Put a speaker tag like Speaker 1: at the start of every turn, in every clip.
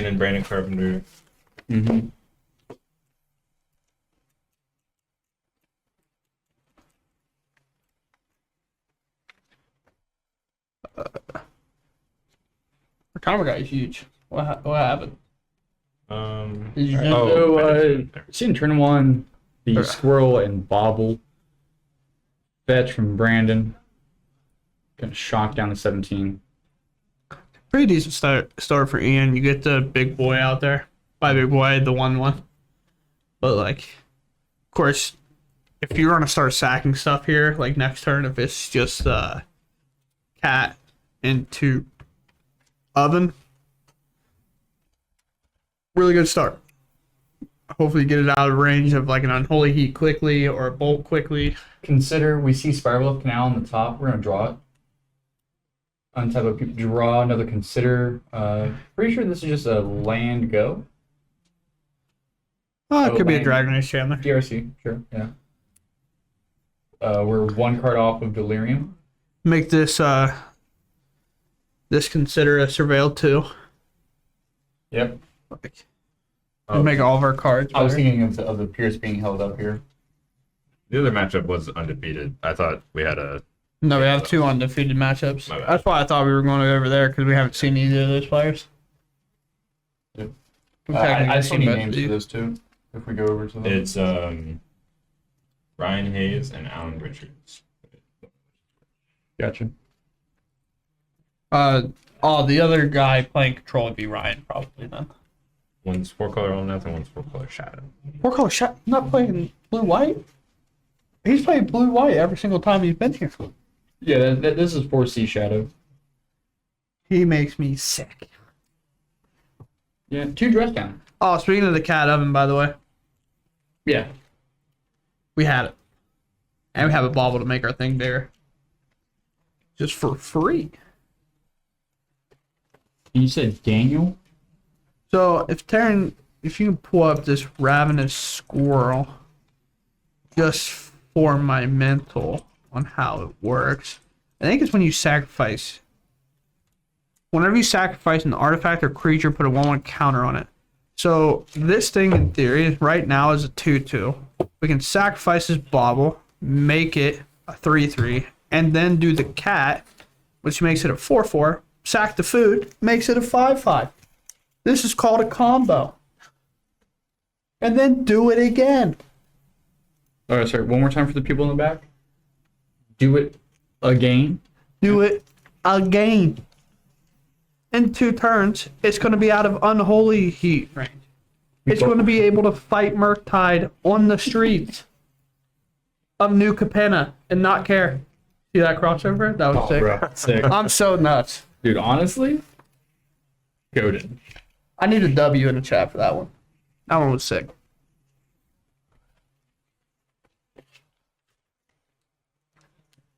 Speaker 1: and Brandon Carpenter.
Speaker 2: Mm-hmm.
Speaker 3: Our timer guy is huge. What happened? Did you
Speaker 2: So, seen turn 1, the Squirrel and Bobble. Fetch from Brandon. Gonna shock down to 17.
Speaker 3: Pretty decent start for Ian. You get the big boy out there. By big boy, the 1/1. But like, of course, if you're gonna start sacking stuff here, like next turn, if it's just cat into oven, really good start. Hopefully get it out of range of like an unholy heat quickly or a bolt quickly.
Speaker 2: Consider we see Spiral Canal on the top. We're gonna draw it. Untap a draw another consider. Pretty sure this is just a land go.
Speaker 3: Oh, it could be a
Speaker 2: land.
Speaker 3: Dragon Race Chandler.
Speaker 2: DRC, sure, yeah. We're 1 card off of Delirium.
Speaker 3: Make this this consider a surveil too.
Speaker 2: Yep.
Speaker 3: Like,
Speaker 1: Oh,
Speaker 3: make all of our cards.
Speaker 2: I was
Speaker 3: better.
Speaker 2: thinking of the Pierce being held up here.
Speaker 1: the other matchup was undefeated. I thought we had a.
Speaker 3: No, we have 2 undefeated matchups.
Speaker 1: My bad.
Speaker 3: That's why I thought we were going over there because we haven't seen either of those players.
Speaker 2: Yep.
Speaker 3: We've
Speaker 2: I
Speaker 3: technically
Speaker 2: see
Speaker 3: seen
Speaker 2: any
Speaker 3: both
Speaker 2: names
Speaker 3: of
Speaker 2: for
Speaker 3: these.
Speaker 2: those two. If we go over to them.
Speaker 1: It's Ryan Hayes and Alan Richards.
Speaker 2: Gotcha.
Speaker 3: The other guy playing control would be Ryan, probably then.
Speaker 1: One's 4-color all nothing, one's 4-color shadow.
Speaker 3: 4-color shot, not playing blue-white. He's played blue-white every single time he's been here.
Speaker 2: Yeah, this is 4C Shadow.
Speaker 3: He makes me sick.
Speaker 2: Yeah, 2 dress down.
Speaker 3: Oh, speaking of the cat oven, by the way,
Speaker 2: Yeah.
Speaker 3: we had it. And we have a bauble to make our thing bigger. Just for free.
Speaker 2: And you said Daniel?
Speaker 3: So, if you can pull up this ravenous squirrel, just for my mental on how it works. I think it's when you sacrifice. Whenever you sacrifice an artifact or creature, put a 1/1 counter on it. So this thing, in theory, right now is a 2/2. We can sacrifice this bauble, make it a 3/3, and then do the cat, which makes it a 4/4. Sack the food, makes it a 5/5. This is called a combo. And then do it again.
Speaker 2: All right, sorry. One more time for the people in the back. Do it again.
Speaker 3: Do it again. In 2 turns, it's going to be out of unholy heat range. It's going to be able to fight Murktide on the streets of New Capenna and not care. See that crossover? That was sick.
Speaker 2: Bro, sick.
Speaker 3: I'm so nuts.
Speaker 2: Dude, honestly, goated.
Speaker 3: I need a W in the chat for that one. That one was sick.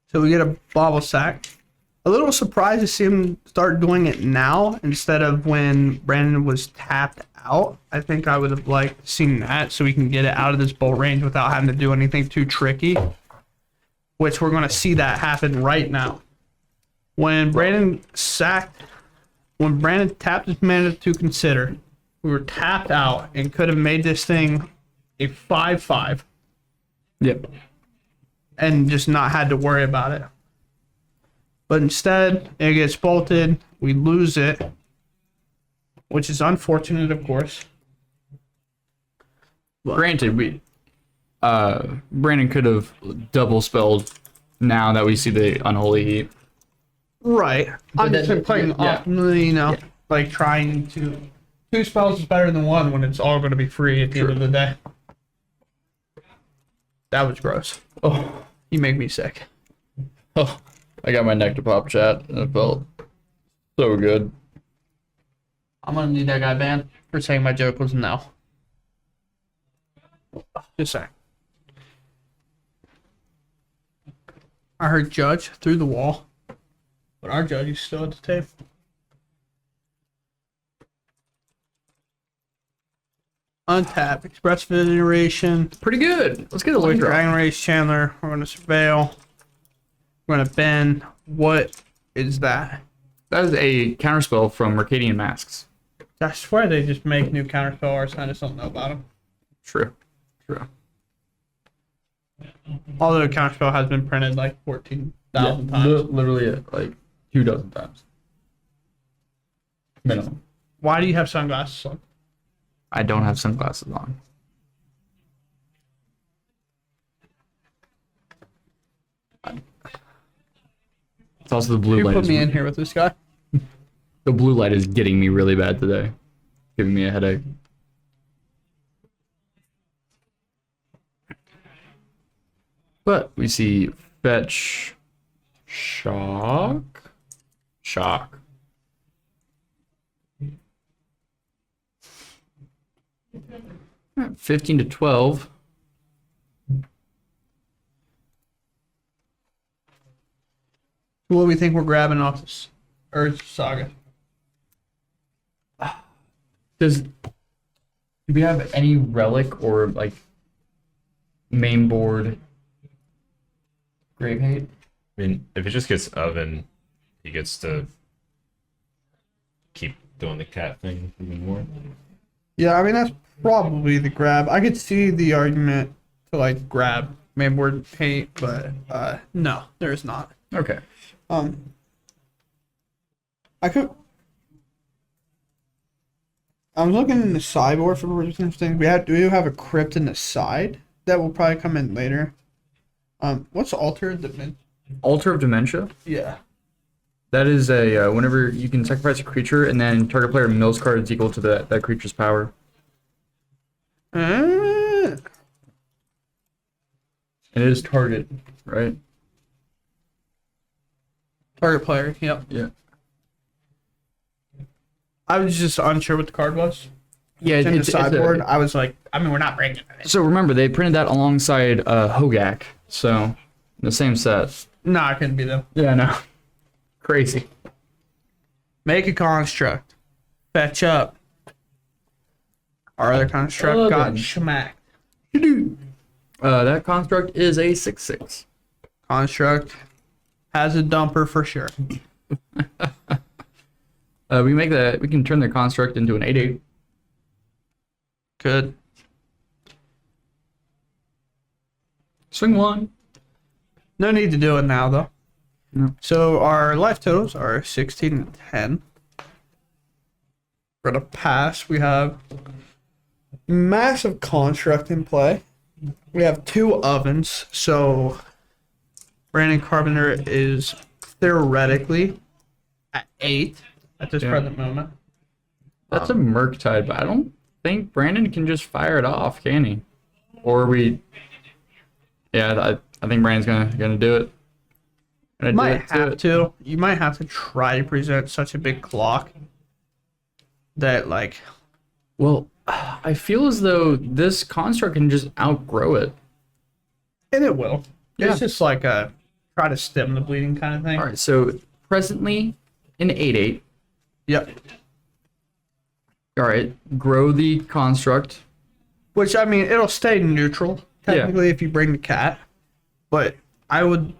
Speaker 3: So we get a bauble sack. A little surprised to see him start doing it now instead of when Brandon was tapped out. I think I would have liked seeing that so we can get it out of this bolt range without having to do anything too tricky. Which we're going to see that happen right now. When Brandon tapped his mana to consider, we were tapped out and could have made this thing a 5/5
Speaker 2: Yep.
Speaker 3: and just not had to worry about it. But instead, it gets bolted, we lose it, which is unfortunate, of course.
Speaker 2: Granted, Brandon could have double spelled now that we see the Unholy Heat.
Speaker 3: Right. I'm
Speaker 2: then-
Speaker 3: just playing
Speaker 2: yeah.
Speaker 3: optimally, like trying to. 2 spells is better than 1 when it's all going to be free at the end of the day. That was gross.
Speaker 2: Oh,
Speaker 3: You make me sick.
Speaker 2: oh, I got my neck to pop, chat, and it felt so good.
Speaker 3: I'm going to need that guy banned for saying my joke was no. Just saying. I heard Judge through the wall, but our Judge is still at the table. Untap, Express Veneration,
Speaker 2: Pretty good. Let's get a late draw.
Speaker 3: Dragon Race Chandler. We're going to Surveil. We're going to bend. What is that?
Speaker 2: That is a counterspell from Mercadian Masks.
Speaker 3: I swear they just make new counterspell arts, and I just don't know about them.
Speaker 4: True. True.
Speaker 3: Although counterspell has been printed like 14,000 times.
Speaker 4: Literally like 24 times. Minimum.
Speaker 3: Why do you have sunglasses on?
Speaker 4: I don't have sunglasses on. It's also the blue
Speaker 3: You
Speaker 4: light.
Speaker 3: put me in here with this guy.
Speaker 4: The blue light is getting me really bad today. Giving me a headache. But we see fetch, shock. 15 to 12.
Speaker 3: What do we think we're grabbing off this Earth Saga?
Speaker 4: Do we have any relic or like main board grave hate?
Speaker 1: I mean, if it just gets oven, he gets to keep doing the cat thing even more.
Speaker 3: Yeah, I mean that's probably the grab. I could see the argument to like grab mainboard hate, but no, there's not.
Speaker 4: Okay.
Speaker 3: I could. I'm looking in the sideboard for resistance things. We do have a crypt in the side that will probably come in later. What's altar dimension?
Speaker 4: Altar of Dementia.
Speaker 3: Yeah.
Speaker 4: That is a whenever you can sacrifice a creature and then target player mills cards equal to that creature's power.
Speaker 3: Uh,
Speaker 4: And it is target, right?
Speaker 3: target player. Yep.
Speaker 4: Yeah.
Speaker 3: I was just unsure what the card was.
Speaker 4: Yeah,
Speaker 3: It's in the
Speaker 4: it's
Speaker 3: sideboard. I was like, I mean, we're not bringing it.
Speaker 4: so remember they printed that alongside Hogak, so the same set.
Speaker 3: No, it couldn't be them.
Speaker 4: Yeah, no. Crazy.
Speaker 3: Make a construct. Fetch up. Our other construct got schmacked.
Speaker 4: That construct is a 6/6.
Speaker 3: Construct has a dumper for sure.
Speaker 4: We can turn the construct into an 8/8.
Speaker 3: Good.
Speaker 4: Swing 1.
Speaker 3: No need to do it now, though.
Speaker 4: No.
Speaker 3: So our life totals are 16 and 10. For the pass, we have massive construct in play. We have 2 ovens, so Brandon Carpenter is theoretically at 8 at this
Speaker 4: Yeah.
Speaker 3: present moment.
Speaker 4: That's a Murktide, but I don't think Brandon can just fire it off, can he? Or we... Yeah, I think Brandon's gonna do it. Gonna do
Speaker 3: Might
Speaker 4: it
Speaker 3: have to. You might have to try to present such a big clock that, like...
Speaker 4: Well, I feel as though this construct can just outgrow it.
Speaker 3: And it will.
Speaker 4: Yeah.
Speaker 3: It's just like a try to stem the bleeding kind of thing.
Speaker 4: All right, so presently an 8/8.
Speaker 3: Yep.
Speaker 4: All right, grow the construct.
Speaker 3: Which, I mean, it'll stay neutral, technically, if you bring the cat. But I would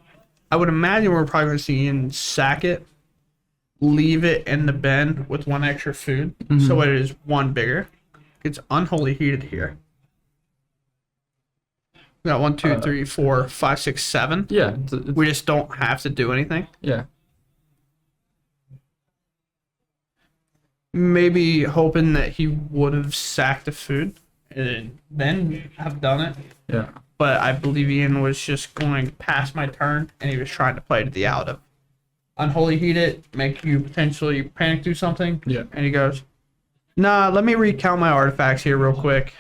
Speaker 3: imagine we're probably going to see Ian sack it, leave it in the bin with 1 extra food, so it is 1 bigger. It's unholy heated here. We got 1, 2, 3, 4, 5, 6, 7.
Speaker 4: Yeah,
Speaker 3: We just don't have to do anything.
Speaker 4: yeah.
Speaker 3: Maybe hoping that he would have sacked the food and then have done it.
Speaker 4: Yeah.
Speaker 3: But I believe Ian was just going past my turn, and he was trying to play to the out of unholy heat it, make you potentially panic do something.
Speaker 4: Yeah.
Speaker 3: And he goes, "Nah, let me recount my artifacts here real quick.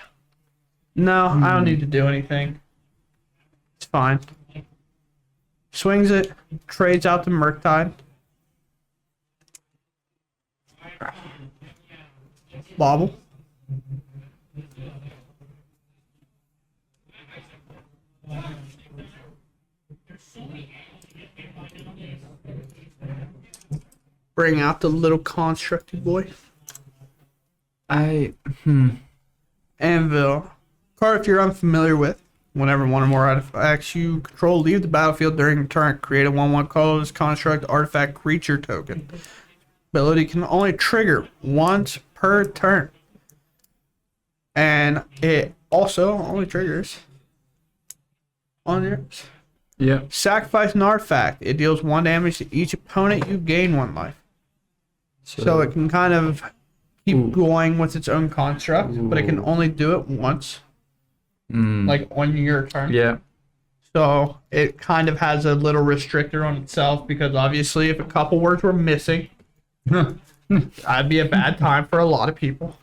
Speaker 3: No, I don't need to do anything. It's fine." Swings it, trades out to Murktide. Bobble. Bring out the little constructed boy. Anvil. Card if you're unfamiliar with. Whenever one or more artifacts you control leave the battlefield during your turn, create a 1/1 colorless construct artifact creature token. Ability can only trigger once per turn. And it also only triggers on yours.
Speaker 4: Yeah.
Speaker 3: Sacrifice an artifact. It deals 1 damage to each opponent. You gain 1 life. So it can kind of keep going with its own construct, but it can only do it once, like on your turn.
Speaker 4: Yeah.
Speaker 3: So it kind of has a little restrictor on itself because obviously if a couple words were missing, that'd be a bad time for a lot of people.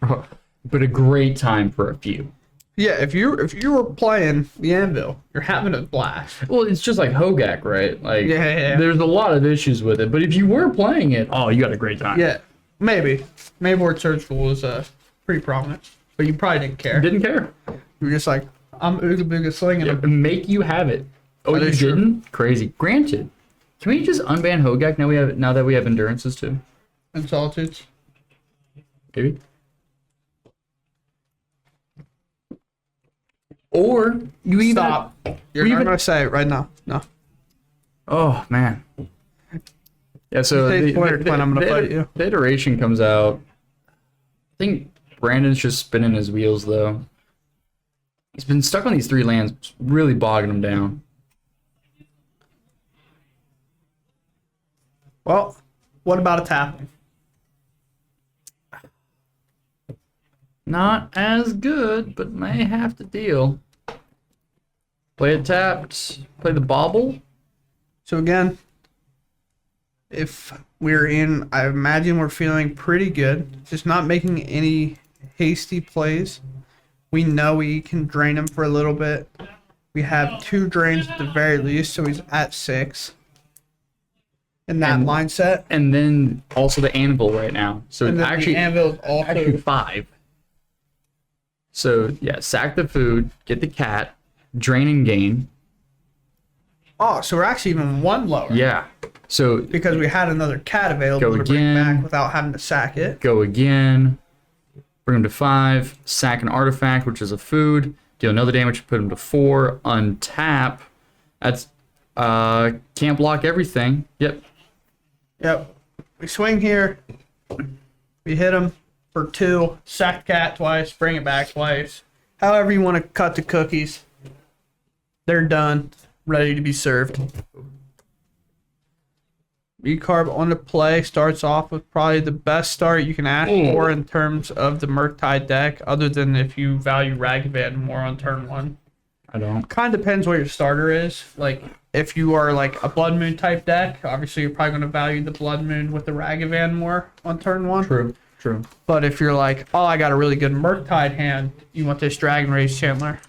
Speaker 4: But a great time for a few.
Speaker 3: Yeah, if you were playing the Anvil, you're having a blast.
Speaker 4: Well, it's just like Hogak, right? Like,
Speaker 3: Yeah.
Speaker 4: there's a lot of issues with it. But if you were playing it, oh, you got a great time.
Speaker 3: Yeah, maybe. Mainboard Surgical was pretty prominent, but you probably didn't care.
Speaker 4: Didn't care.
Speaker 3: You were just like, I'm Ooga Booga slinging
Speaker 4: Yeah,
Speaker 3: them.
Speaker 4: make you have it. Oh,
Speaker 3: That
Speaker 4: you
Speaker 3: is true.
Speaker 4: didn't? Crazy. Granted. Can we just unban Hogak now that we have endurances too?
Speaker 3: And Solitudes.
Speaker 4: Maybe. Or you even
Speaker 3: Stop. You're
Speaker 4: we
Speaker 3: not
Speaker 4: even-
Speaker 3: going to say it right now. No.
Speaker 4: Oh man. Yeah, so
Speaker 3: Say Twitter when I'm gonna fight you.
Speaker 4: The iteration comes out. I think Brandon's just spinning his wheels though. He's been stuck on these 3 lands, really bogging him down.
Speaker 3: Well, what about a tap?
Speaker 4: Not as good, but may have to deal. Play it tapped. Play the bauble.
Speaker 3: So again, if we're in, I imagine we're feeling pretty good. Just not making any hasty plays. We know we can drain him for a little bit. We have 2 drains at the very least, so he's at 6. In that
Speaker 4: And-
Speaker 3: mindset.
Speaker 4: And then also the anvil right now. So
Speaker 3: And
Speaker 4: it's
Speaker 3: then
Speaker 4: actually
Speaker 3: the Anvil is also
Speaker 4: actually 5. So yeah, sack the food, get the cat, drain and gain.
Speaker 3: Oh, so we're actually even 1 lower.
Speaker 4: Yeah. So
Speaker 3: Because we had another cat available
Speaker 4: Go
Speaker 3: to bring
Speaker 4: again.
Speaker 3: back without having to sack it.
Speaker 4: go again. Bring him to 5. Sack an artifact, which is a food. Deal another damage. Put him to 4. Untap. That's can't block everything. Yep.
Speaker 3: Yep. We swing here. We hit him for 2. Sack cat twice. Bring it back twice. However you want to cut the cookies. They're done. Ready to be served. Recarb on the play starts off with probably the best start you can ask for in terms of the Murktide deck, other than if you value Ragavan more on turn 1.
Speaker 4: I don't.
Speaker 3: Kind of depends what your starter is. Like, if you are like a Blood Moon type deck, obviously you're probably going to value the Blood Moon with the Ragavan more on turn 1.
Speaker 4: True. True.
Speaker 3: But if you're like, oh, I got a really good Murktide hand, you want this Dragon Rage Chandler.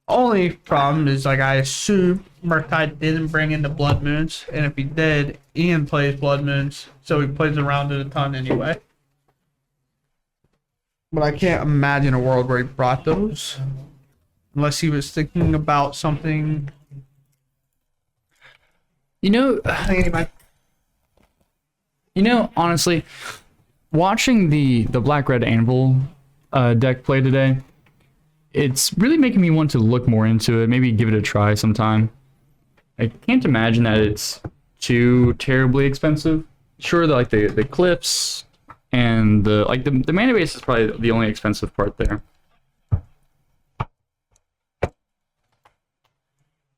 Speaker 3: Only problem is, like, I assume Murktide didn't bring in the Blood Moons, and if he did, Ian plays Blood Moons, so he plays around it a ton anyway. But I can't imagine a world where he brought those, unless he was thinking about something.
Speaker 4: You know, honestly, watching the Black Red Anvil deck play today, it's really making me want to look more into it. Maybe give it a try sometime. I can't imagine that it's too terribly expensive. Sure, the clips and the mana base is probably the only expensive part there.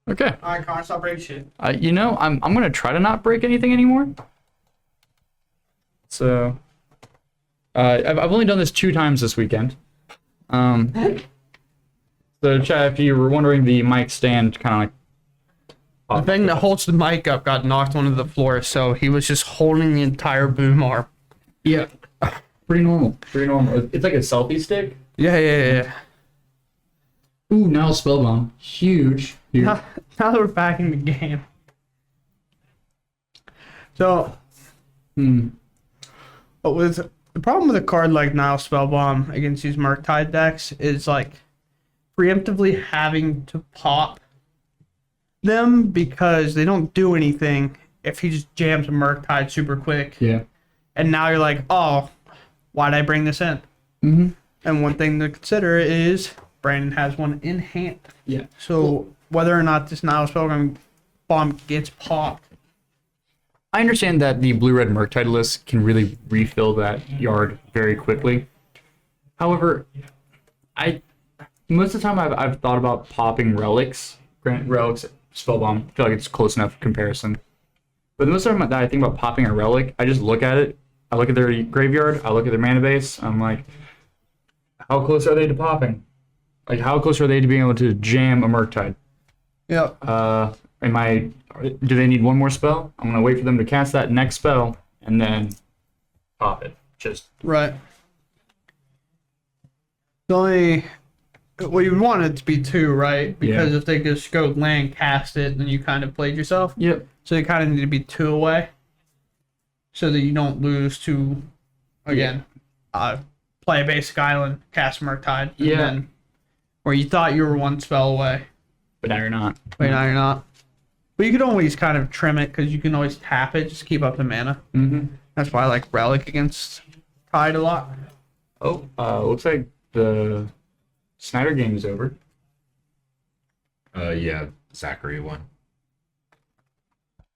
Speaker 4: Okay.
Speaker 3: Alright, Connor, stop breaking shit.
Speaker 4: You know, I'm gonna try to not break anything anymore. So, I've only done this 2 times this weekend. So, Chad, if you were wondering, the mic stand kind
Speaker 3: The
Speaker 4: of
Speaker 3: thing that holds the mic up got knocked onto the floor, so he was just holding the entire boom arm.
Speaker 4: yeah, pretty normal. Pretty normal. It's like a selfie stick.
Speaker 3: Yeah.
Speaker 4: Ooh, now spellbomb, huge. Huge.
Speaker 3: Now that we're back in the game. So, but with the problem with a card like Nile Spellbomb against these Murktide decks is like preemptively having to pop them because they don't do anything if he just jams a Murktide super quick.
Speaker 4: Yeah.
Speaker 3: And now you're like, oh, why'd I bring this in?
Speaker 4: Mm-hmm.
Speaker 3: And one thing to consider is Brandon has one in hand.
Speaker 4: Yeah.
Speaker 3: So whether or not this Nile Spellbomb gets popped,
Speaker 4: I understand that the blue-red Murktide list can really refill that yard very quickly. However, most of the time I've thought about popping relics, relics, spellbomb. I feel like it's close enough comparison. But most of the time that I think about popping a relic, I just look at it. I look at their graveyard. I look at their mana base. I'm like, how close are they to popping? Like, how close are they to being able to jam a Murktide?
Speaker 3: Yep.
Speaker 4: Do they need one more spell? I'm gonna wait for them to cast that next spell and then pop it. Just
Speaker 3: Right. The only, well, you would want it to be 2, right? Because if they just go land, cast it, then you kind of played yourself.
Speaker 4: yep.
Speaker 3: So they kind of need to be 2 away, so that you don't lose to, again, play a basic island, cast Murktide, and then where you thought you were 1 spell away,
Speaker 4: But now you're not.
Speaker 3: but now you're not. But you could always kind of trim it because you can always tap it, just keep up the mana.
Speaker 4: Mm-hmm.
Speaker 3: That's why I like Relic against Tide a lot.
Speaker 4: Oh, looks like the Snyder game is over.
Speaker 1: Yeah, Zachary won.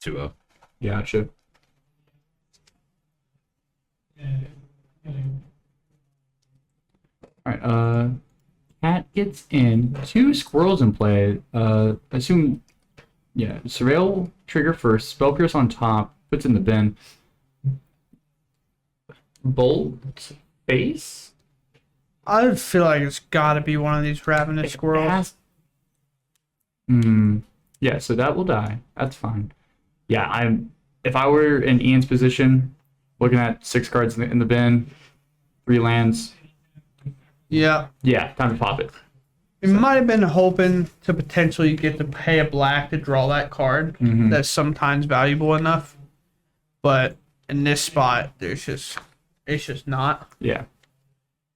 Speaker 1: 2-0.
Speaker 4: Gotcha. Alright, Cat gets in. 2 squirrels in play. Assume, yeah, Surveil trigger first, Spell Pierce on top, puts in the bin. Bolt face?
Speaker 3: I feel like it's got to be one of these ravenous squirrels.
Speaker 4: Yeah, so that will die. That's fine. Yeah, if I were in Ian's position, looking at 6 cards in the bin, 3 lands.
Speaker 3: Yeah.
Speaker 4: Yeah, time to pop it.
Speaker 3: You might have been hoping to potentially get to pay a black to draw that card.
Speaker 4: Mhm.
Speaker 3: That's sometimes valuable enough. But in this spot, it's just not.
Speaker 4: Yeah.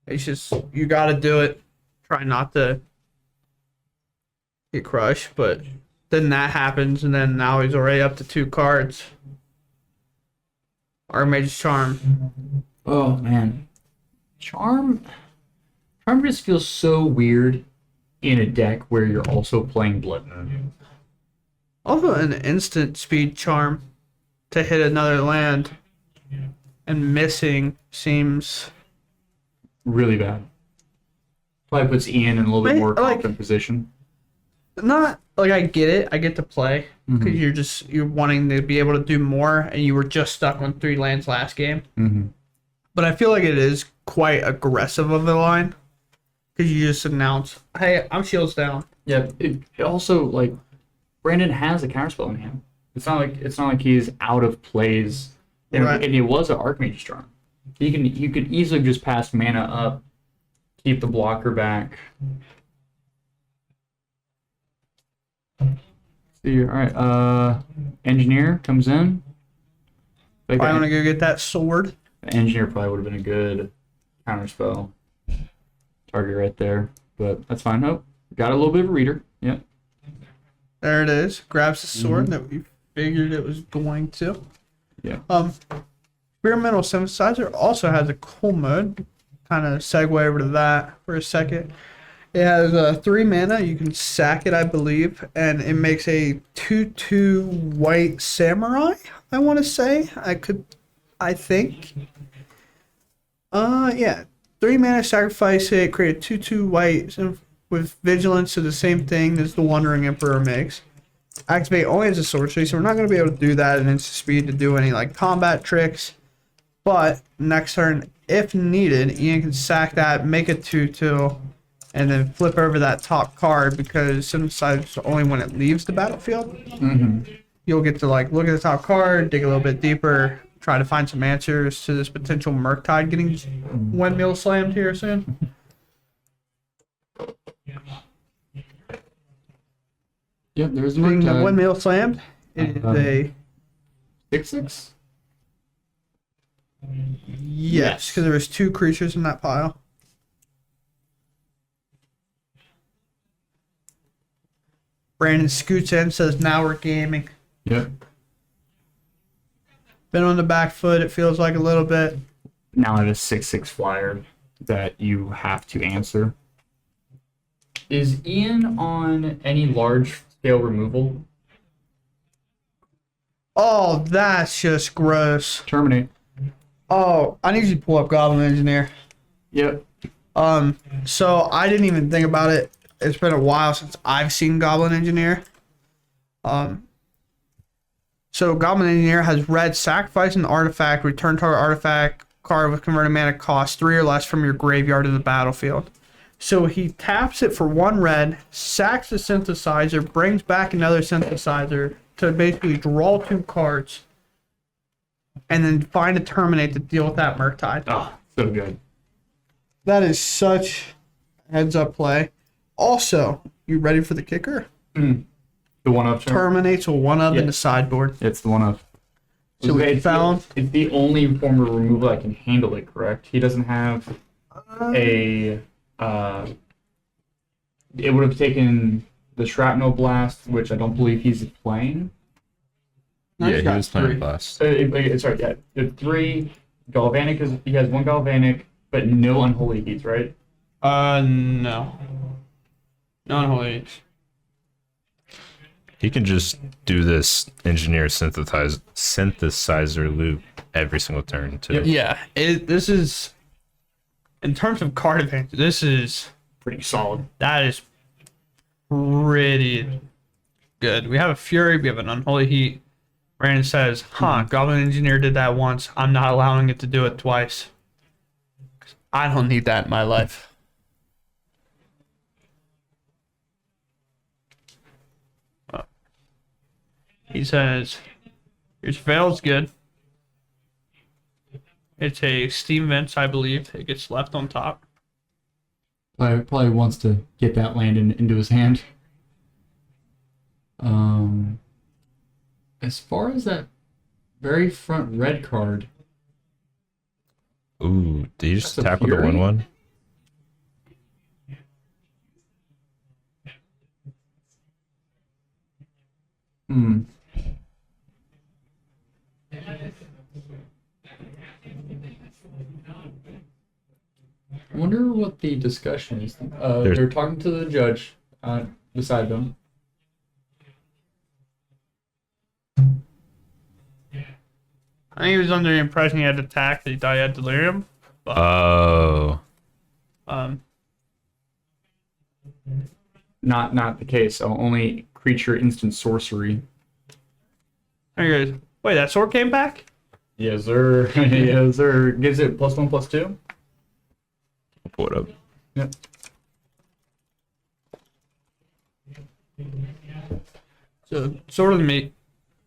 Speaker 3: It's just, you got to do it. Try not to get crushed. But then that happens, and then now he's already up to 2 cards. Archmage's Charm.
Speaker 4: Oh man, Charm just feels so weird in a deck where you're also playing Blood Moon.
Speaker 3: Also an instant speed charm to hit another land. And missing seems...
Speaker 4: Really bad. Probably puts Ian in a little bit more confident position.
Speaker 3: Not like I get it. I get to play because you're wanting to be able to do more, and you were just stuck on 3 lands last game.
Speaker 4: Mm-hmm.
Speaker 3: But I feel like it is quite aggressive of the line because you just announce, "Hey, I'm shields down."
Speaker 4: Yeah. It also, like, Brandon has a counterspell in hand. It's not like he's out of plays. And,
Speaker 3: Right.
Speaker 4: and it was an Archmage's Charm. You could easily just pass mana up, keep the blocker back. See, all right. Engineer comes in.
Speaker 3: I want to go get that sword.
Speaker 4: The Engineer probably would have been a good counterspell target right there, but that's fine. Oh, got a little bit of a reader. Yep.
Speaker 3: There it is. Grabs the sword that we figured it was going to.
Speaker 4: Yeah.
Speaker 3: Experimental Synthesizer also has a cool mode. Kind of segue over to that for a second. It has 3 mana. You can sack it, I believe, and it makes a 2/2 white samurai. I want to say. I think. Yeah. 3 mana, sacrifice it, create a 2/2 white with vigilance, so the same thing as the Wandering Emperor makes. Activate only as a sorcery, so we're not going to be able to do that in instant speed to do any like combat tricks. But next turn, if needed, Ian can sack that, make a 2/2, and then flip over that top card because synthesize only when it leaves the battlefield. You'll get to like look at the top card, dig a little bit deeper, try to find some answers to this potential Murktide getting windmill slammed here soon.
Speaker 4: Yep, there's the
Speaker 3: Being the
Speaker 4: Murktide.
Speaker 3: windmill slammed, it is a
Speaker 4: 6/6.
Speaker 3: yes, because there was 2 creatures in that pile. Brandon scoots in, says, "Now we're gaming."
Speaker 4: Yep.
Speaker 3: Been on the back foot, it feels like a little bit.
Speaker 4: Now I have a 6/6 flyer that you have to answer. Is Ian on any large scale removal?
Speaker 3: Oh, that's just gross.
Speaker 4: Terminate.
Speaker 3: Oh, I need you to pull up Goblin Engineer.
Speaker 4: Yep.
Speaker 3: So I didn't even think about it. It's been a while since I've seen Goblin Engineer. So Goblin Engineer has red, sacrifice an artifact, return target artifact card with converted mana cost 3 or less from your graveyard to the battlefield. So he taps it for 1 red, sacks the synthesizer, brings back another synthesizer to basically draw 2 cards, and then find a terminate to deal with that Murktide.
Speaker 4: Oh, so good.
Speaker 3: That is such heads up play. Also, you ready for the kicker?
Speaker 4: The one up turn.
Speaker 3: Terminates a 1-of in
Speaker 4: Yeah.
Speaker 3: the sideboard.
Speaker 4: It's the one up.
Speaker 3: So we
Speaker 4: it's
Speaker 3: found
Speaker 4: it's the only form of removal that can handle it, correct? He doesn't have a it would have taken the shrapnel blast, which I don't believe he's playing.
Speaker 3: No,
Speaker 1: Yeah,
Speaker 3: he's
Speaker 1: he
Speaker 3: got
Speaker 1: was playing
Speaker 3: 3.
Speaker 1: blast.
Speaker 4: Sorry, yeah. The 3 galvanic is he has 1 galvanic, but no unholy heats, right?
Speaker 3: No. No unholy.
Speaker 1: He can just do this engineer synthesizer loop every single turn too.
Speaker 3: Yeah, this is, in terms of card advantage, this is,
Speaker 4: Pretty solid.
Speaker 3: that is pretty good. We have a Fury, we have an Unholy Heat. Brandon says, Goblin Engineer did that once. I'm not allowing it to do it twice. I don't need that in my life. He says, your Veil's good. It's a Steam Vents, I believe. It gets left on top.
Speaker 4: Probably wants to get that land into his hand. As far as that very front red card,
Speaker 1: Ooh, did you just
Speaker 4: That's a
Speaker 1: tackle the
Speaker 4: Fury?
Speaker 1: 1/1?
Speaker 4: I wonder what the discussion is.
Speaker 1: There's-
Speaker 4: They're talking to the judge beside them.
Speaker 3: I think he was under the impression he had attack that he thought he had delirium.
Speaker 1: Oh,
Speaker 4: Not the case. Only creature instant sorcery.
Speaker 3: There he goes. Wait, that sword came back?
Speaker 4: Yes, sir. Yes, sir. Gives it +1/+2.
Speaker 1: I'll pull it up.
Speaker 4: Yep.
Speaker 3: So, sort of me,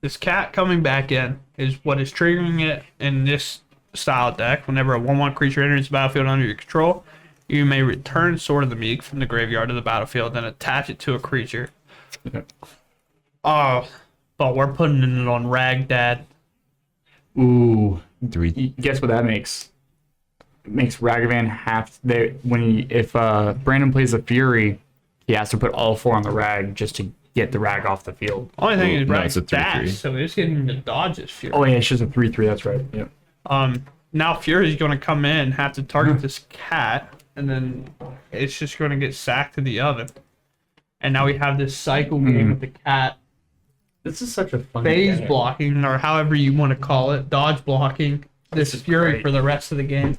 Speaker 3: this cat coming back in is what is triggering it in this style deck. Whenever a 1/1 creature enters the battlefield under your control, you may return Sword of the Meek from the graveyard to the battlefield and attach it to a creature.
Speaker 4: Okay.
Speaker 3: Oh, but we're putting it on Ragdad.
Speaker 4: Ooh.
Speaker 1: 3.
Speaker 4: Guess what that makes? It makes Ragavan have if Brandon plays a Fury, he has to put all 4 on the Rag just to get the Rag off the field.
Speaker 3: Only thing
Speaker 1: Ooh,
Speaker 3: is
Speaker 1: no,
Speaker 3: Rag
Speaker 1: it's a 3/3.
Speaker 3: dash, so it's getting him to dodge this Fury.
Speaker 4: Oh yeah, it's just a 3/3. That's right. Yep.
Speaker 3: Now Fury's going to come in, have to target this cat, and then it's just going to get sacked to the oven. And now we have this cycle game with the cat
Speaker 4: This is such a fun
Speaker 3: phase
Speaker 4: deck.
Speaker 3: blocking, or however you want to call it, dodge blocking this
Speaker 4: This is
Speaker 3: Fury
Speaker 4: great.
Speaker 3: for the rest of the game.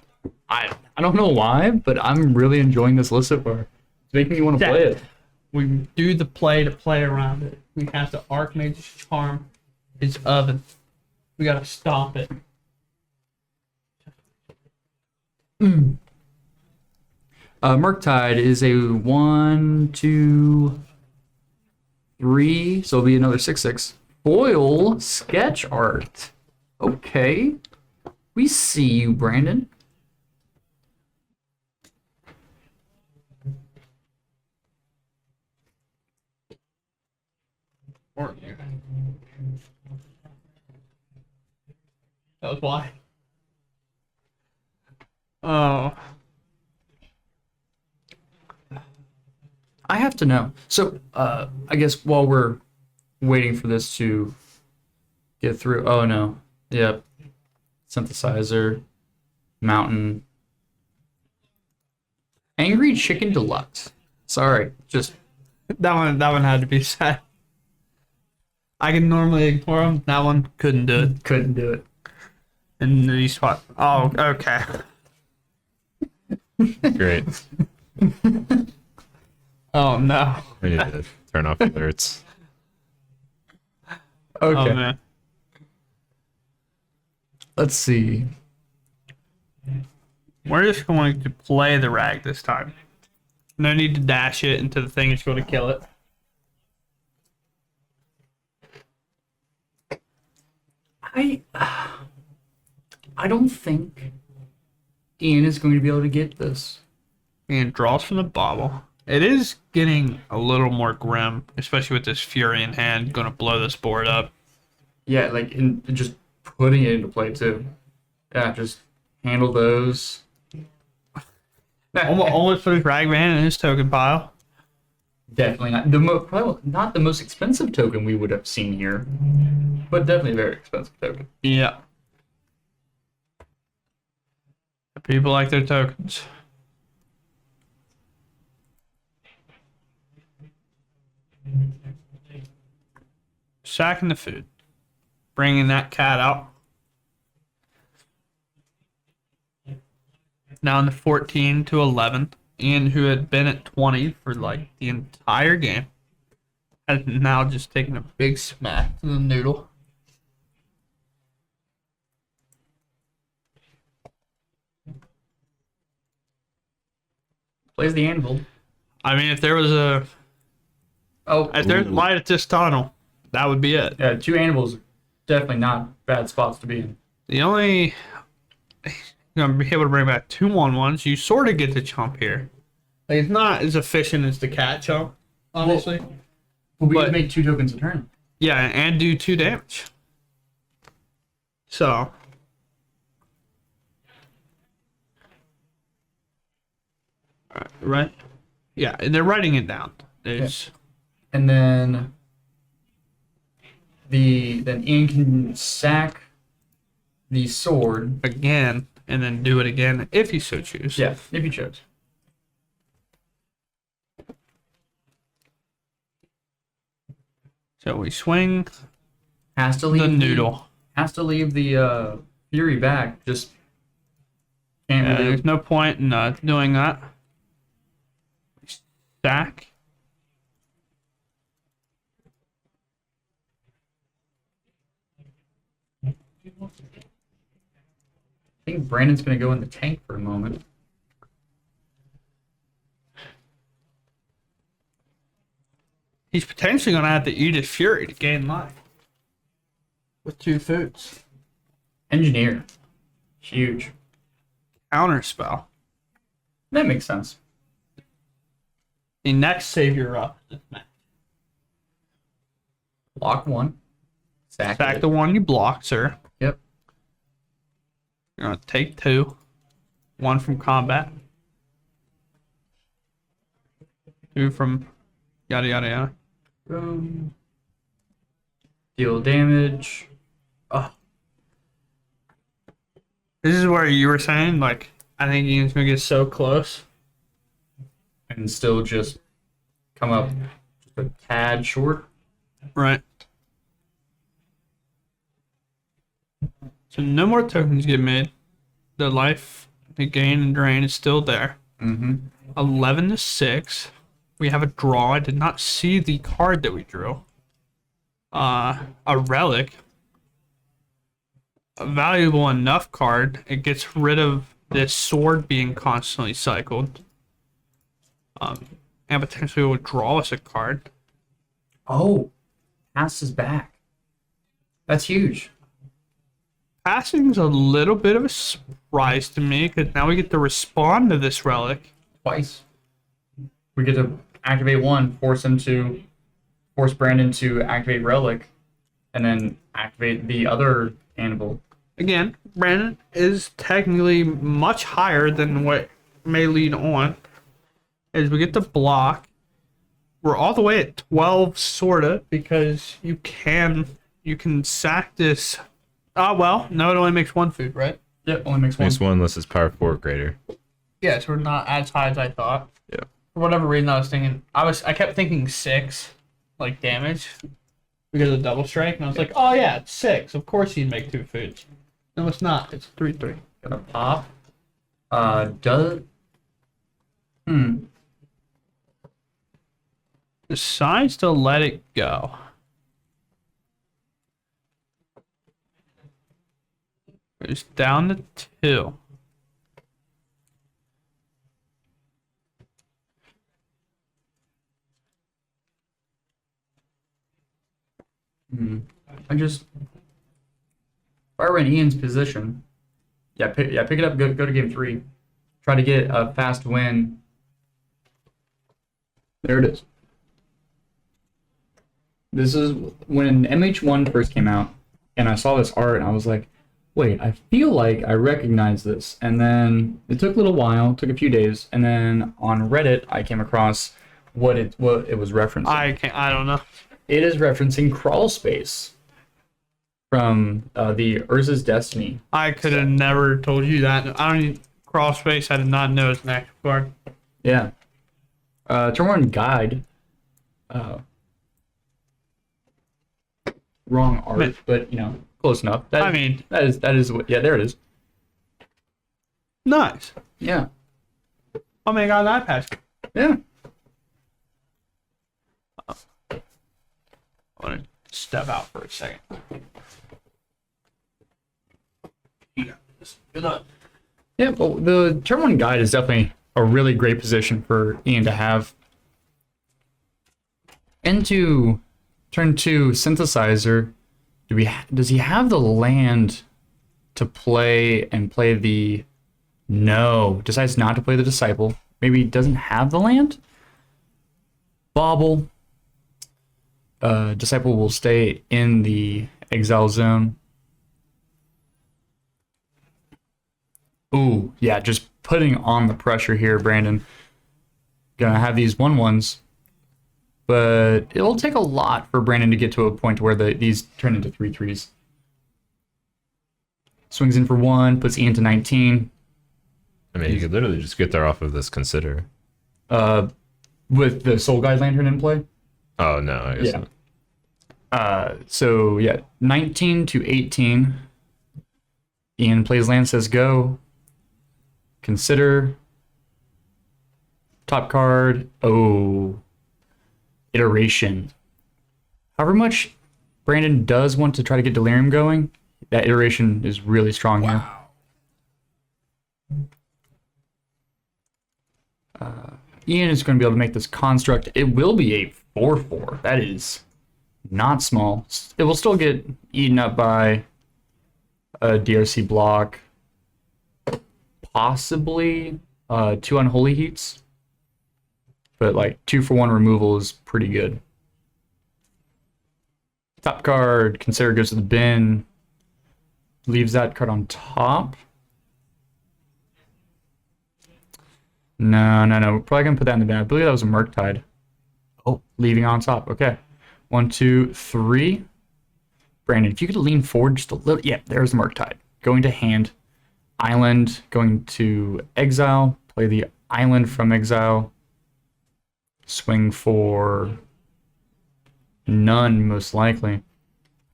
Speaker 4: I don't know why, but I'm really enjoying this list so far. It's making me want to
Speaker 3: Yeah.
Speaker 4: play it.
Speaker 3: We do the play to play around it. We have to Archmage's Charm his oven. We got to stop it.
Speaker 4: Murktide is a 1, 2, 3, so it'll be another 6/6. Foil sketch art. Okay. We see you, Brandon.
Speaker 3: That was why. Oh.
Speaker 4: I have to know. So, I guess while we're waiting for this to get through. Oh no. Yep. Synthesizer. Mountain. Angry Chicken Deluxe. Sorry. Just
Speaker 3: That one had to be said. I can normally ignore them. That one couldn't do it.
Speaker 2: Couldn't do it.
Speaker 3: And these spot. Oh, okay.
Speaker 1: Great.
Speaker 3: Oh no.
Speaker 1: We need to turn off alerts.
Speaker 2: Okay.
Speaker 3: Oh man.
Speaker 4: Let's see.
Speaker 3: We're just going to play the rag this time. No need to dash it into the thing that's going to kill it.
Speaker 2: I don't think Ian is going to be able to get this.
Speaker 3: And draws from the bauble. It is getting a little more grim, especially with this Fury in hand, going to blow this board up.
Speaker 2: Yeah, like in just putting it into play too. Yeah, just handle those.
Speaker 3: Almost put his rag man in his token pile.
Speaker 2: Definitely not probably not the most expensive token we would have seen here, but definitely a very expensive token.
Speaker 3: Yeah. People like their tokens. Sacking the food. Bringing that cat out. Now in the 14 to 11. Ian, who had been at 20 for like the entire game, has now just taken a big smack to the noodle.
Speaker 2: Plays the Anvil.
Speaker 3: I mean, if there was if there's light at this tunnel, that would be it.
Speaker 2: Yeah, 2 Anvils are definitely not bad spots to be in.
Speaker 3: The only you're gonna be able to bring back 2 1/1s. You sort of get the chump here. Like, it's not as efficient as the cat chump, honestly.
Speaker 2: Well, we
Speaker 3: But-
Speaker 2: could make 2 tokens a turn.
Speaker 3: Yeah, and do 2 damage. So right? Yeah, and they're writing it down. There's
Speaker 2: And then Ian can sack the sword.
Speaker 3: again, and then do it again if you so choose.
Speaker 2: Yeah, if you chose.
Speaker 3: So we swing
Speaker 2: Has to leave
Speaker 3: the noodle.
Speaker 2: Has to leave the Fury back. Just can't really.
Speaker 3: There's no point in doing that. Stack.
Speaker 2: I think Brandon's gonna go in the tank for a moment.
Speaker 3: He's potentially going to have to eat his Fury to gain life. With 2 foods.
Speaker 2: Engineer, huge.
Speaker 3: Counter spell.
Speaker 2: That makes sense.
Speaker 3: The next savior up.
Speaker 2: Block 1. Sack
Speaker 3: Sack
Speaker 2: it.
Speaker 3: the one you blocked, sir.
Speaker 2: Yep.
Speaker 3: You're going to take 2. 1 from combat. 2 from yada yada yada.
Speaker 2: Boom. Deal damage. Oh,
Speaker 3: This is where you were saying, like, I think Ian's going to get so close.
Speaker 2: and still just come up just a tad short.
Speaker 3: Right. So no more tokens get made. The life, the gain and drain is still there.
Speaker 2: Mm-hmm.
Speaker 3: 11 to 6. We have a draw. I did not see the card that we drew. A relic. A valuable enough card. It gets rid of this sword being constantly cycled. And potentially will draw us a card.
Speaker 2: Oh, passes back. That's huge.
Speaker 3: Passing's a little bit of a surprise to me because now we get to respond to this relic.
Speaker 2: Twice. We get to activate 1, force Brandon to activate Relic, and then activate the other Anvil.
Speaker 3: Again, Brandon is technically much higher than what may lead on. As we get to block, we're all the way at 12, sorta, because you can sack this. Oh well, no, it only makes 1 food, right?
Speaker 2: Yep, only makes 1.
Speaker 1: Makes 1 unless it's power 4 or greater.
Speaker 3: Yeah, so we're not as high as I thought.
Speaker 1: Yeah.
Speaker 3: For whatever reason, I was thinking, I kept thinking 6, like damage. because of double strike, and I was like, oh yeah, it's 6. Of course he'd make 2 foods. No, it's not. It's 3/3.
Speaker 2: Gonna pop. Does.
Speaker 3: Decides to let it go. It's down to 2.
Speaker 2: I just. If I were in Ian's position, pick it up. Go to game 3. Try to get a fast win. There it is. This is when MH1 first came out, and I saw this art, and I was like, wait, I feel like I recognize this. And then it took a little while, took a few days, and then on Reddit, I came across what it was referencing.
Speaker 3: I don't know.
Speaker 2: It is referencing Crawl Space from the Urza's Destiny.
Speaker 3: I could have never told you that. I don't even, Crawl Space, I did not know it's an actual card.
Speaker 2: Yeah. Turn 1 Guide. Wrong art, but close enough. That is what. Yeah, there it is.
Speaker 3: Nice.
Speaker 2: Yeah.
Speaker 3: Oh my god, an iPad.
Speaker 2: Yeah.
Speaker 3: I want to step out for a second. Yeah. Good luck.
Speaker 2: Yeah, but the Turn 1 Guide is definitely a really great position for Ian to have. Into Turn 2 Synthesizer, does he have the land to play the... No, decides not to play the Disciple. Maybe he doesn't have the land? Bauble. Disciple will stay in the exile zone. Ooh, yeah, just putting on the pressure here, Brandon. Gonna have these 1/1s. But it'll take a lot for Brandon to get to a point where these turn into 3/3s. Swings in for 1, puts Ian to 19.
Speaker 1: I mean, you could literally just get there off of this Consider.
Speaker 2: With the Soul Guide Lantern in play.
Speaker 1: Oh, no, I guess not.
Speaker 2: So, yeah, 19 to 18. Ian plays land, says go. Consider. Top card. Oh. Iteration. However much Brandon does want to try to get Delirium going, that iteration is really strong here. Ian is going to be able to make this construct. It will be a 4/4. That is not small. It will still get eaten up by a DRC block. Possibly 2 Unholy Heats. But like 2-for-1 removal is pretty good. Top card, Consider goes to the bin. Leaves that card on top. No. We're probably going to put that in the bin. I believe that was a Murktide. Oh, leaving on top. Okay. 1, 2, 3. Brandon, if you could lean forward just a little. Yeah, there's the Murktide. Going to hand. Island, going to exile. Play the island from exile. Swing for none, most likely.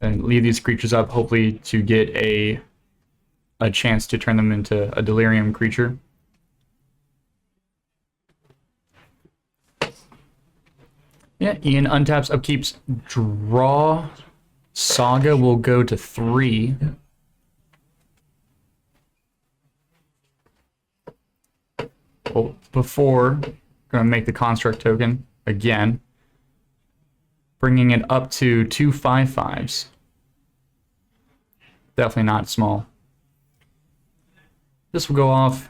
Speaker 2: And leave these creatures up, hopefully to get a chance to turn them into a Delirium creature. Yeah, Ian untaps, upkeeps, draw. Saga will go to 3. Well, before, gonna make the construct token again, bringing it up to 2 5/5s. Definitely not small. This will go off.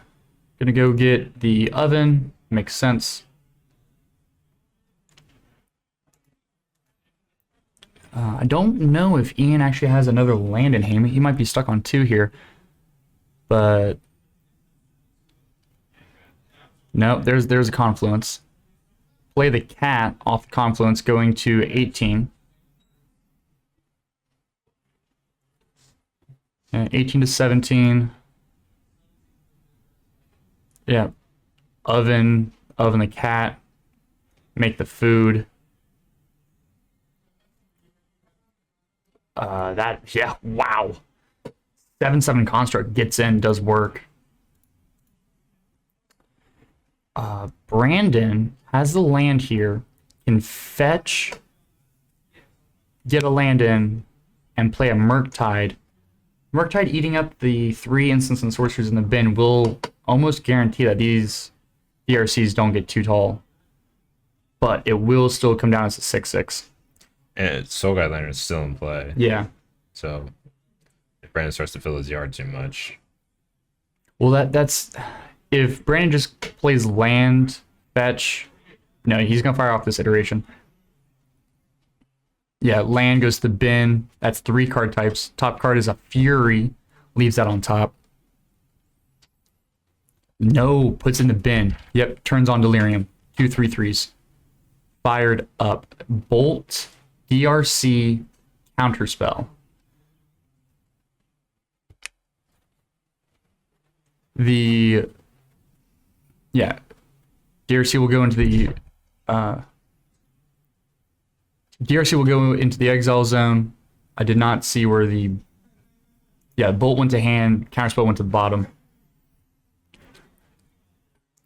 Speaker 2: Gonna go get the oven. Makes sense. I don't know if Ian actually has another land in hand. He might be stuck on 2 here, but no, there's a confluence. Play the cat off the confluence, going to 18. 18 to 17. Yeah. Oven the cat. Make the food. Wow. 7/7 construct gets in, does work. Brandon has the land here, can fetch, get a land in, and play a Murktide. Murktide eating up the 3 instants and sorceries in the bin will almost guarantee that these DRCs don't get too tall. But it will still come down as a 6/6.
Speaker 1: And Soul Guide Lantern is still in play.
Speaker 2: Yeah.
Speaker 1: So if Brandon starts to fill his yard too much.
Speaker 2: Well, that's if Brandon just plays land, fetch. No, he's gonna fire off this iteration. Yeah, land goes to the bin. That's 3 card types. Top card is a Fury. Leaves that on top. No, puts in the bin. Yep, turns on Delirium. 2 3/3s. Fired up. Bolt, DRC, Counterspell. DRC will go into the exile zone. I did not see where Bolt went to hand, Counterspell went to the bottom.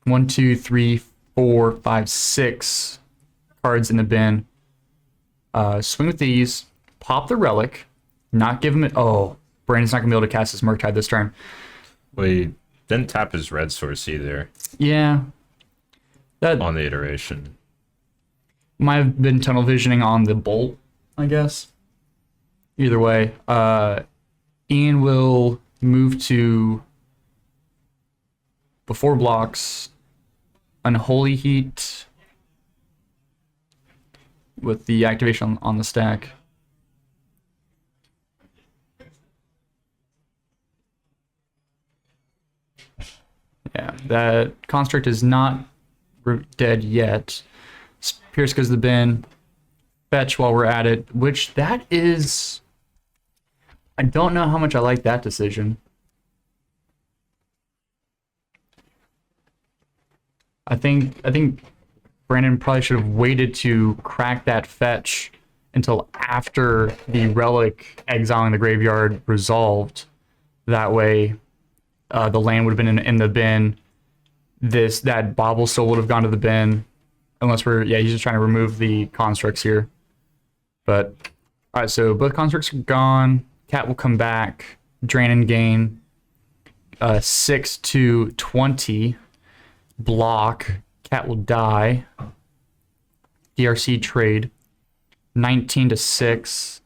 Speaker 2: 1, 2, 3, 4, 5, 6 cards in the bin. Swing with these, pop the relic, not give him it. Oh, Brandon's not gonna be able to cast his Murktide this turn.
Speaker 1: Well, he didn't tap his red source either.
Speaker 2: Yeah. That
Speaker 1: on the iteration.
Speaker 2: might have been tunnel visioning on the bolt, I guess. Either way, Ian will move to before blocks, Unholy Heat with the activation on the stack. Yeah, that construct is not dead yet. Pierce goes to the bin. Fetch while we're at it, which that is... I don't know how much I like that decision. I think Brandon probably should have waited to crack that fetch until after the relic exiling the graveyard resolved. That way, the land would have been in the bin. That bauble still would have gone to the bin, unless he's just trying to remove the constructs here. But all right, so both constructs are gone. Cat will come back. Drain and gain. 6 to 20. Block. Cat will die. DRC trade. 19 to 6.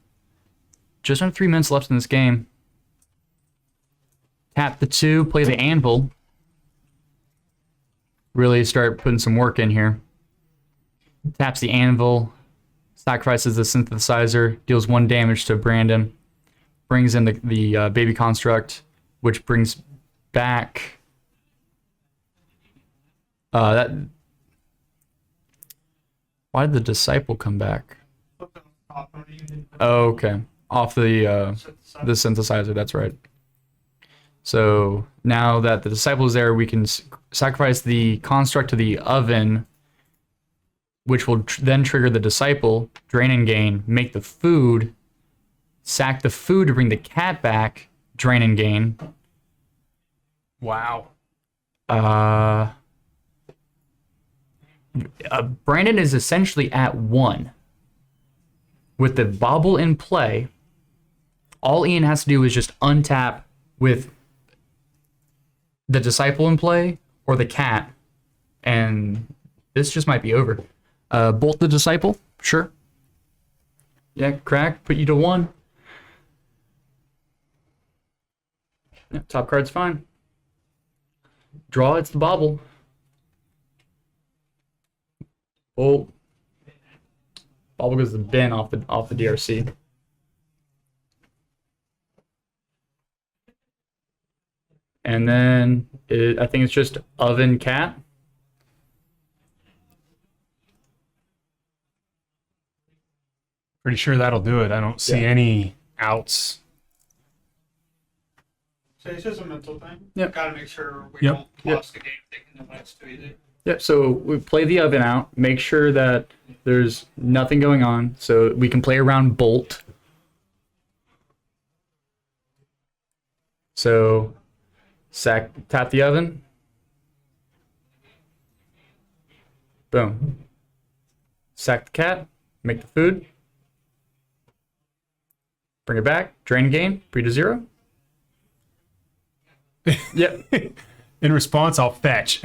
Speaker 2: Just under 3 minutes left in this game. Tap the 2. Play the Anvil. Really start putting some work in here. Taps the Anvil. Sacrifices the synthesizer. Deals 1 damage to Brandon. Brings in the baby construct, which brings back that. Why did the disciple come back? Oh, okay, off the synthesizer. That's right. So now that the disciple is there, we can sacrifice the construct to the oven, which will then trigger the disciple, drain and gain, make the food, sack the food to bring the cat back, drain and gain. Wow. Brandon is essentially at 1. With the bauble in play, all Ian has to do is just untap with the disciple in play or the cat, and this just might be over. Bolt the disciple, sure. Yeah, crack, put you to 1. Yeah, top card's fine. Draw, it's the bauble. Bolt. Bauble goes to the bin off the DRC. And then I think it's just oven cat.
Speaker 5: Pretty sure that'll do it. I don't see any outs.
Speaker 3: So it's just a mental thing.
Speaker 2: Yep.
Speaker 3: Gotta make sure we
Speaker 5: Yep.
Speaker 3: don't lost the game thinking that that's too easy.
Speaker 2: Yep, so we play the oven out, make sure that there's nothing going on, so we can play around bolt. So tap the oven. Boom. Sack the cat. Make the food. Bring it back. Drain again. Pre to 0. Yep.
Speaker 5: In response, I'll fetch.